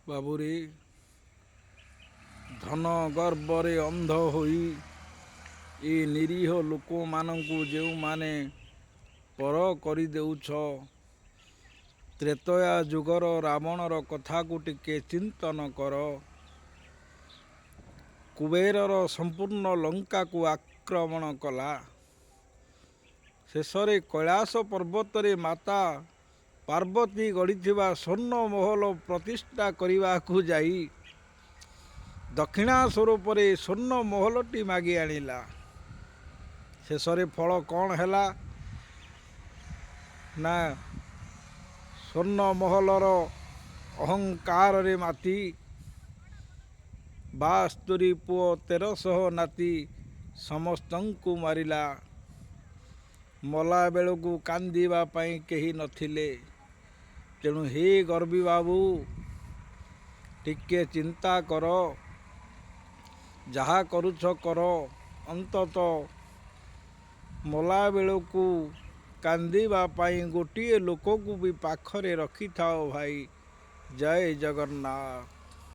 ବାବୁରେ ଧନ ଗର୍ବରେ ଅନ୍ଧ ହୋଇ ଏ ନିରୀହ ଲୋକମାନଙ୍କୁ ଯେଉଁମାନେ ପର କରିଦେଉଛ, ତ୍ରେତୟା ଯୁଗର ରାବଣର କଥାକୁ ଟିକେ ଚିନ୍ତନ କର। କୁବେରର ସମ୍ପୂର୍ଣ୍ଣ ଲଙ୍କାକୁ ଆକ୍ରମଣ କଲା। ଶେଷରେ କୈଳାସ ପର୍ବତରେ ମାତା ପାର୍ବତୀ ଗଢ଼ିଥିବା ସ୍ୱର୍ଣ୍ଣ ମହଲ ପ୍ରତିଷ୍ଠା କରିବାକୁ ଯାଇ ଦକ୍ଷିଣା ସ୍ୱରୂପରେ ସ୍ୱର୍ଣ୍ଣ ମହଲଟି ମାଗି ଆଣିଲା। ଶେଷରେ ଫଳ କ'ଣ ହେଲା ନା ସ୍ୱର୍ଣ୍ଣ ମହଲର ଅହଙ୍କାରରେ ମାତି 72 ପୁଅ 1300 ନାତି ସମସ୍ତଙ୍କୁ ମାରିଲା। ମଲା ବେଳକୁ କାନ୍ଦିବା ପାଇଁ କେହି ନଥିଲେ। ତେଣୁ ହେ ଗର୍ବୀ ବାବୁ, ଟିକେ ଚିନ୍ତା କର। ଯାହା କରୁଛ କର, ଅନ୍ତତଃ ମଲା ବେଳକୁ କାନ୍ଦିବା ପାଇଁ ଗୋଟିଏ ଲୋକକୁ ବି ପାଖରେ ରଖିଥାଅ ଭାଇ। ଜୟ ଜଗନ୍ନାଥ।